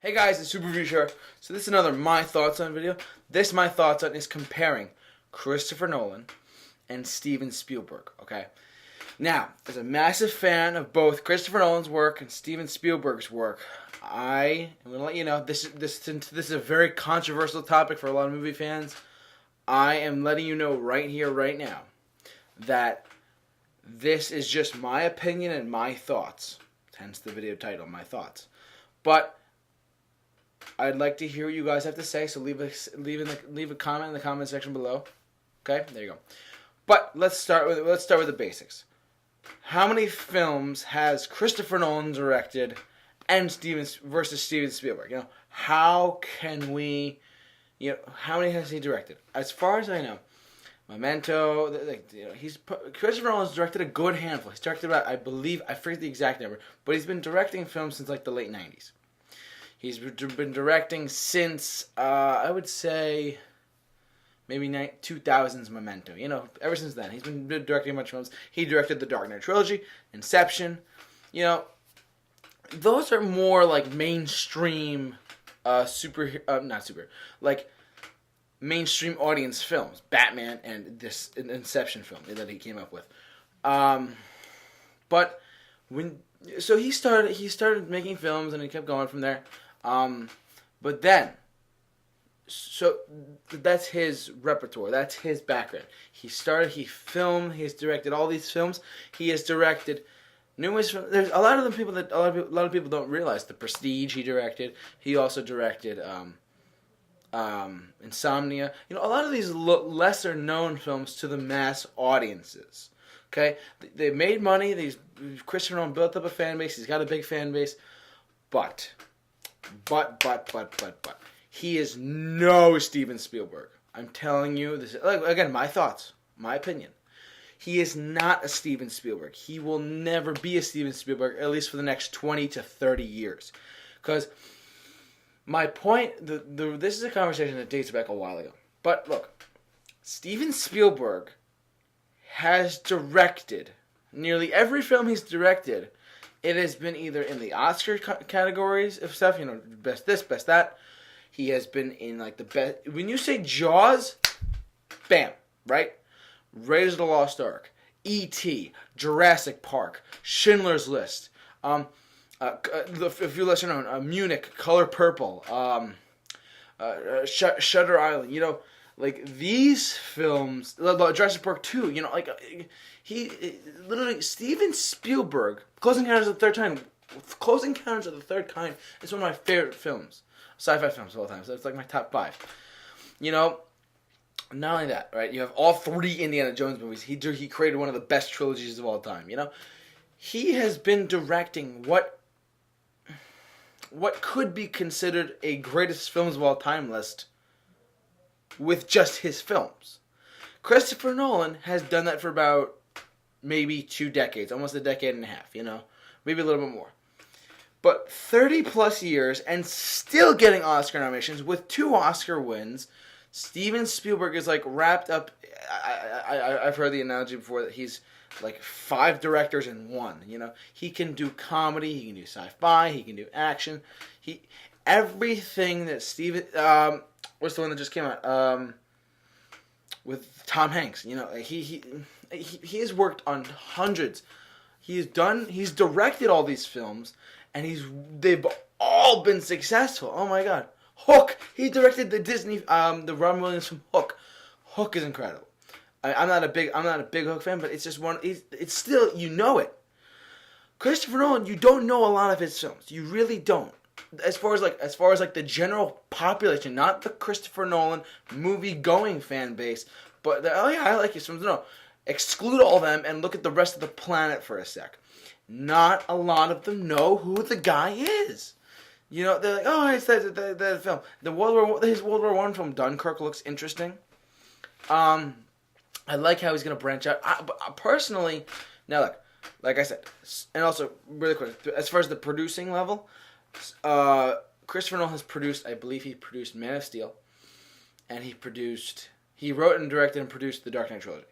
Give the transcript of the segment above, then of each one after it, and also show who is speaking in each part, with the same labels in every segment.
Speaker 1: Hey guys, it's Super Review Show. So this is another My Thoughts On video. This My Thoughts On is comparing Christopher Nolan and Steven Spielberg, okay? Now, as a massive fan of both Christopher Nolan's work and Steven Spielberg's work, I am going to let you know, this is a very controversial topic for a lot of movie fans. I am letting you know right here, right now, that this is just my opinion and my thoughts. Hence the video title, My Thoughts. But I'd like to hear what you guys have to say, so leave a comment in the comment section below. Okay, there you go. But let's start with the basics. How many films has Christopher Nolan directed, and Steven Spielberg? How many has he directed? As far as I know, Memento. Christopher Nolan's directed a good handful. He's directed about, I forget the exact number, but he's been directing films since like the late '90s. He's been directing since, I would say, maybe 2000's Memento. Ever since then. He's been directing a bunch of films. He directed the Dark Knight trilogy, Inception. Those are more like mainstream, mainstream audience films. Batman and this Inception film that he came up with. So he started making films and he kept going from there. But then, so that's his repertoire. That's his background. He has directed all these films. He has directed numerous films. There's a lot of people don't realize The Prestige he directed. He also directed Insomnia. A lot of these lesser known films to the mass audiences. Okay, they made money. Christopher Nolan built up a fan base. He's got a big fan base, but he is no Steven Spielberg. I'm telling you this. Again, my thoughts, my opinion. He is not a Steven Spielberg. He will never be a Steven Spielberg, at least for the next 20 to 30 years. Because my point, this is a conversation that dates back a while ago. But look, Steven Spielberg has directed nearly every film he's directed. It has been either in the Oscar categories of stuff, best this, best that. He has been in like the best. When you say Jaws, bam, right? Raiders of the Lost Ark, E.T., Jurassic Park, Schindler's List, a few lesser known, Munich, Color Purple, Shutter Island. These films, Jurassic Park 2, Steven Spielberg, Close Encounters of the Third Kind is one of my favorite films, sci-fi films of all time, so it's like my top 5. Not only that, right, you have all 3 Indiana Jones movies. He created one of the best trilogies of all time, He has been directing what could be considered a greatest films of all time list with just his films. Christopher Nolan has done that for about maybe 2 decades, almost a decade and a half, maybe a little bit more. But 30 plus years and still getting Oscar nominations with 2 Oscar wins. Steven Spielberg is like wrapped up. I've heard the analogy before that he's like 5 directors in one. He can do comedy, he can do sci-fi, he can do action. Everything that Steven, what's the one that just came out? With Tom Hanks, he has worked on hundreds. He's directed all these films, and they've all been successful. Oh my God, Hook! He directed the Disney, the Robin Williams film Hook. Hook is incredible. I'm not a big Hook fan, but it's just one. It's still it. Christopher Nolan, you don't know a lot of his films. You really don't. As far as the general population, not the Christopher Nolan movie-going fan base, but I like his films. No, exclude all them and look at the rest of the planet for a sec. Not a lot of them know who the guy is. They're like, oh, it's the film. His World War I film Dunkirk looks interesting. I like how he's gonna branch out. But personally, now look, like I said, and also really quick, as far as the producing level. Christopher Nolan has produced, I believe he produced Man of Steel, and he wrote and directed and produced the Dark Knight trilogy.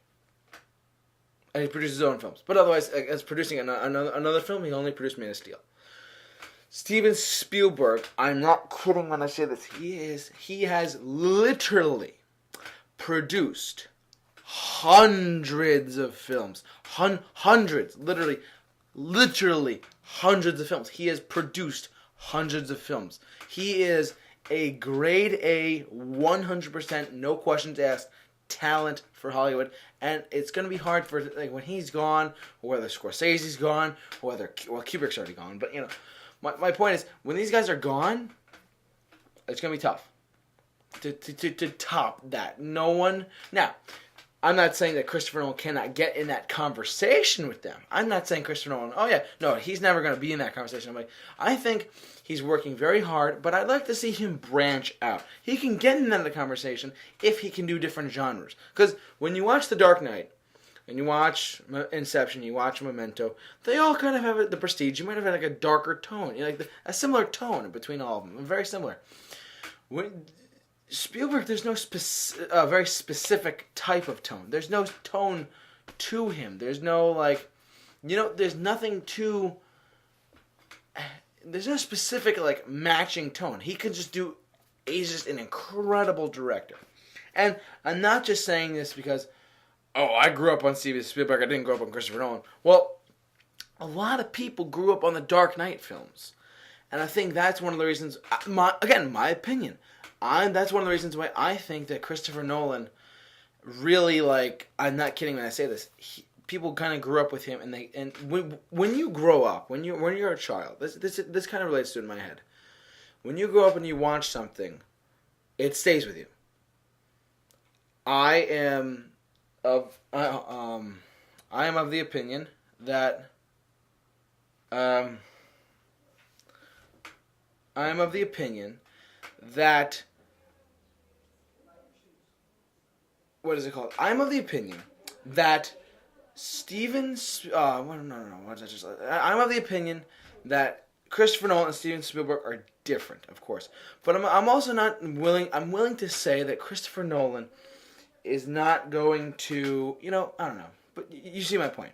Speaker 1: And he produced his own films. But otherwise, as producing another film, he only produced Man of Steel. Steven Spielberg, I'm not kidding when I say this, he has literally produced hundreds of films. Hundreds, literally hundreds of films. He has produced hundreds of films. He is a grade A, 100%, no questions asked, talent for Hollywood. And it's going to be hard for, like, when he's gone, or whether Scorsese's gone, or whether, well, Kubrick's already gone. But, you know, my point is, when these guys are gone, it's going to be tough to top that. No one... Now, I'm not saying that Christopher Nolan cannot get in that conversation with them. I'm not saying Christopher Nolan, oh yeah, no, he's never going to be in that conversation. I'm like, I think he's working very hard, but I'd like to see him branch out. He can get in that conversation if he can do different genres. Because when you watch The Dark Knight, and you watch Inception, you watch Memento, they all kind of have the Prestige. You might have had like a darker tone, you know, like a similar tone between all of them, very similar. When Spielberg, there's no very specific type of tone. There's no tone to him. There's no, like, you know, there's nothing to... There's no specific, like, matching tone. He could just do... He's just an incredible director. And I'm not just saying this because, oh, I grew up on Steven Spielberg, I didn't grow up on Christopher Nolan. Well, a lot of people grew up on the Dark Knight films. And I think that's one of the reasons... my opinion... that's one of the reasons why I think that Christopher Nolan really, like, I'm not kidding when I say this, people kind of grew up with him, and when you grow up, when you're a child, this kind of relates to it in my head. When you grow up and you watch something, it stays with you. I am of the opinion that what is it called? I'm of the opinion that I'm of the opinion that Christopher Nolan and Steven Spielberg are different, of course. But I'm also not willing. I'm willing to say that Christopher Nolan is not going to, you know, I don't know. But you see my point.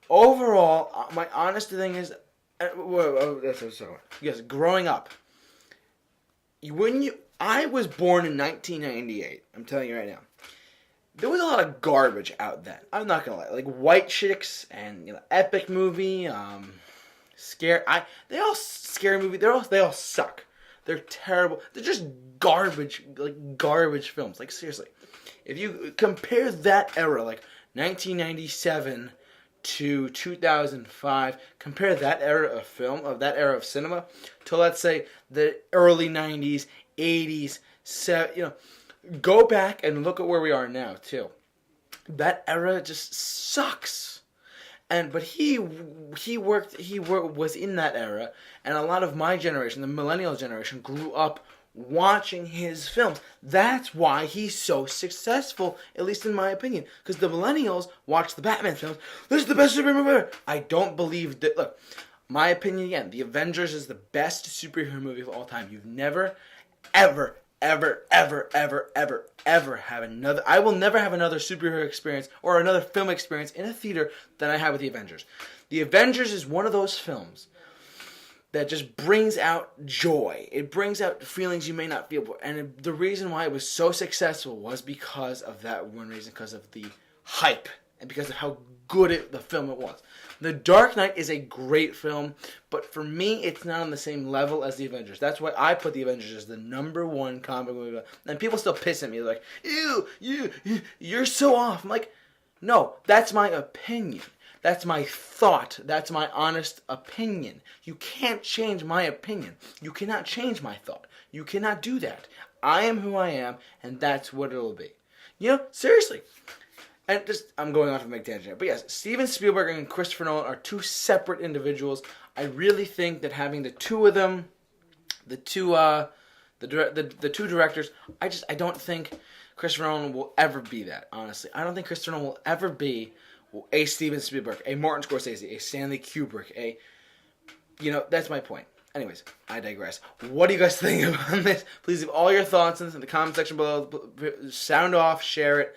Speaker 1: Overall, my honest thing is, yes, growing up. I was born in 1998. I'm telling you right now. There was a lot of garbage out then. I'm not gonna lie, like White Chicks and, you know, Epic Movie, they all scary movie. They all suck. They're terrible. They're just garbage, like garbage films. Like seriously, if you compare that era, like 1997 to 2005, compare that era of film, of that era of cinema, to let's say the early 90s, 80s, you know, go back and look at where we are now too. That era just sucks. But he was in that era, and a lot of my generation, the millennial generation, grew up watching his films. That's why he's so successful, at least in my opinion. Because the millennials watch the Batman films. This is the best superhero movie ever. I don't believe that. Look, my opinion again, The Avengers is the best superhero movie of all time. You've never, ever have another... I will never have another superhero experience or another film experience in a theater than I have with The Avengers. The Avengers is one of those films that just brings out joy. It brings out feelings you may not feel before. And the reason why it was so successful was because of that one reason, because of the hype and because of how good the film it was. The Dark Knight is a great film, but for me, it's not on the same level as The Avengers. That's why I put The Avengers as the #1 comic movie. And people still piss at me, like, ew, you're so off. I'm like, no, that's my opinion. That's my thought. That's my honest opinion. You can't change my opinion. You cannot change my thought. You cannot do that. I am who I am, and that's what it'll be. You know, seriously. And just, I'm going off of a big tangent. But yes, Steven Spielberg and Christopher Nolan are two separate individuals. I really think that having the two of them, the two directors, I don't think Christopher Nolan will ever be that, honestly. I don't think Christopher Nolan will ever be a Steven Spielberg, a Martin Scorsese, a Stanley Kubrick, you know, that's my point. Anyways, I digress. What do you guys think about this? Please leave all your thoughts in the comment section below. Sound off, share it.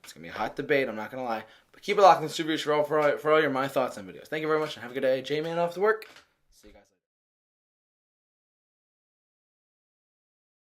Speaker 1: It's going to be a hot debate, I'm not going to lie. But keep it locked on the Super Reviews for all your my thoughts and videos. Thank you very much, and have a good day. J-Man off to work. See you guys.